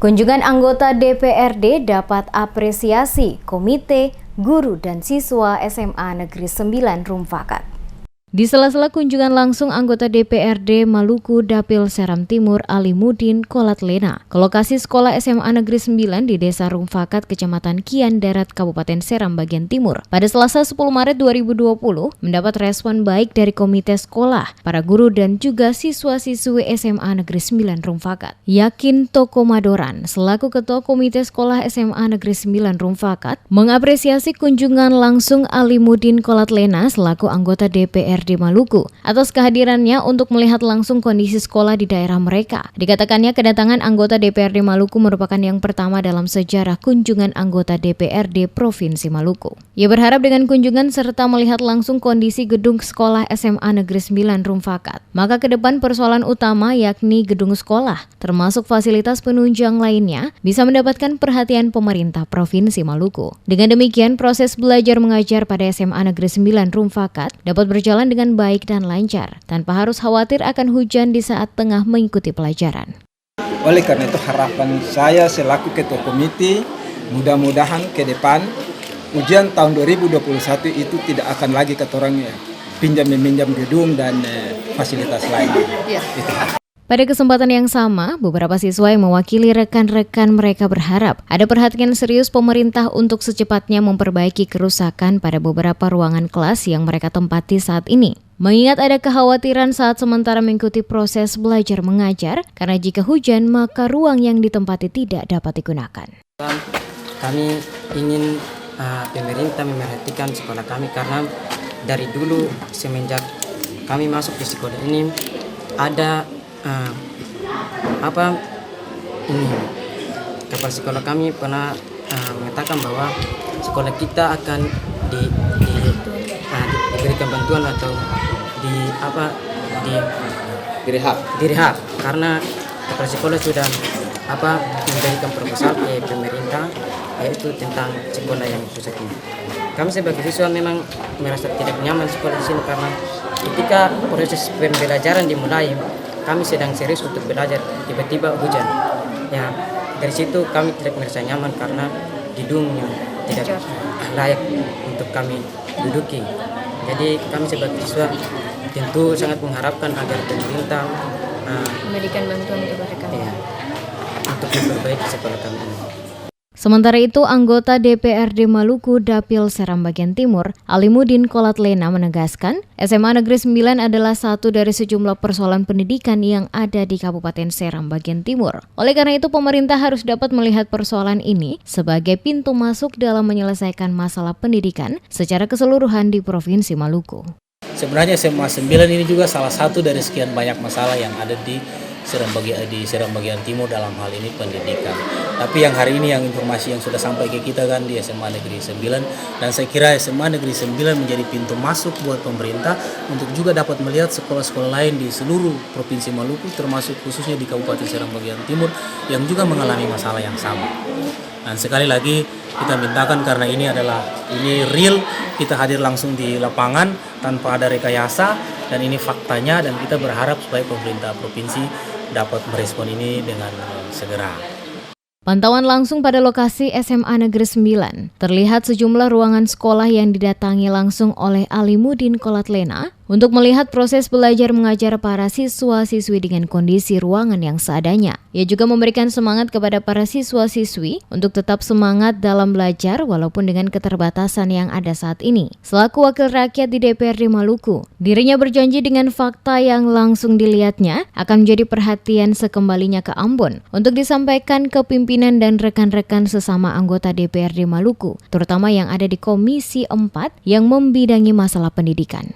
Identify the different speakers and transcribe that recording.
Speaker 1: Kunjungan anggota DPRD dapat apresiasi Komite Guru dan Siswa SMA Negeri 9 Rumfakat. Di sela-sela kunjungan langsung anggota DPRD Maluku Dapil Seram Timur Alimuddin Kolatlena ke lokasi sekolah SMA Negeri 9 di Desa Rumfakat, Kecamatan Kian Darat, Kabupaten Seram bagian Timur, pada Selasa 10 Maret 2020 mendapat respon baik dari komite sekolah, para guru dan juga siswa-siswi SMA Negeri 9 Rumfakat. Yakin Toko Madoran selaku Ketua Komite Sekolah SMA Negeri 9 Rumfakat mengapresiasi kunjungan langsung Alimuddin Kolatlena selaku anggota DPRD Maluku atas kehadirannya untuk melihat langsung kondisi sekolah di daerah mereka. Dikatakannya kedatangan anggota DPRD Maluku merupakan yang pertama dalam sejarah kunjungan anggota DPRD Provinsi Maluku. Ia berharap dengan kunjungan serta melihat langsung kondisi gedung sekolah SMA Negeri 9 Rumfakat, maka ke depan persoalan utama yakni gedung sekolah, termasuk fasilitas penunjang lainnya, bisa mendapatkan perhatian pemerintah Provinsi Maluku. Dengan demikian, proses belajar mengajar pada SMA Negeri 9 Rumfakat dapat berjalan dengan baik dan lancar, tanpa harus khawatir akan hujan di saat tengah mengikuti pelajaran.
Speaker 2: Oleh karena itu harapan saya selaku Ketua Komite, mudah-mudahan ke depan ujian tahun 2021 itu tidak akan lagi ketorang pinjam-meminjam gedung dan fasilitas lain.
Speaker 1: Pada kesempatan yang sama, beberapa siswa yang mewakili rekan-rekan mereka berharap ada perhatian serius pemerintah untuk secepatnya memperbaiki kerusakan pada beberapa ruangan kelas yang mereka tempati saat ini. Mengingat ada kekhawatiran saat sementara mengikuti proses belajar mengajar, karena jika hujan maka ruang yang ditempati tidak dapat digunakan.
Speaker 3: Kami ingin pemerintah memerhatikan sekolah kami karena dari dulu semenjak kami masuk di sekolah ini ada kepala sekolah kami pernah mengatakan bahwa sekolah kita akan diberikan bantuan atau direhab karena kepala sekolah sudah memberikan proposal ke pemerintah yaitu tentang sekolah yang rusak ini. Kami sebagai siswa memang merasa tidak nyaman sekolah di sini karena ketika proses pembelajaran dimulai kami sedang serius untuk belajar, tiba-tiba hujan. Ya, dari situ kami tidak merasa nyaman karena gedung yang tidak layak untuk kami duduki. Jadi kami sebagai siswa tentu sangat mengharapkan agar pemerintah
Speaker 1: memberikan bantuan kepada kami
Speaker 3: untuk memperbaiki sekolah kami ini.
Speaker 1: Sementara itu, anggota DPRD Maluku Dapil Seram bagian Timur, Alimuddin Kolatlena menegaskan, SMA Negeri 9 adalah satu dari sejumlah persoalan pendidikan yang ada di Kabupaten Seram bagian Timur. Oleh karena itu, pemerintah harus dapat melihat persoalan ini sebagai pintu masuk dalam menyelesaikan masalah pendidikan secara keseluruhan di Provinsi Maluku.
Speaker 4: Sebenarnya SMA 9 ini juga salah satu dari sekian banyak masalah yang ada di Seram bagian Timur dalam hal ini pendidikan. Tapi yang hari ini yang informasi yang sudah sampai ke kita kan di SMA Negeri 9, dan saya kira SMA Negeri 9 menjadi pintu masuk buat pemerintah untuk juga dapat melihat sekolah-sekolah lain di seluruh Provinsi Maluku, termasuk khususnya di Kabupaten Seram bagian Timur yang juga mengalami masalah yang sama. Dan sekali lagi kita mintakan karena ini real, kita hadir langsung di lapangan tanpa ada rekayasa dan ini faktanya, dan kita berharap supaya pemerintah provinsi dapat merespon ini dengan segera.
Speaker 1: Pantauan langsung pada lokasi SMA Negeri 9, terlihat sejumlah ruangan sekolah yang didatangi langsung oleh Alimuddin Kolatlena untuk melihat proses belajar mengajar para siswa-siswi dengan kondisi ruangan yang seadanya. Ia juga memberikan semangat kepada para siswa-siswi untuk tetap semangat dalam belajar walaupun dengan keterbatasan yang ada saat ini. Selaku wakil rakyat di DPRD Maluku, dirinya berjanji dengan fakta yang langsung dilihatnya akan menjadi perhatian sekembalinya ke Ambon untuk disampaikan ke pimpinan dan rekan-rekan sesama anggota DPRD Maluku, terutama yang ada di Komisi 4 yang membidangi masalah pendidikan.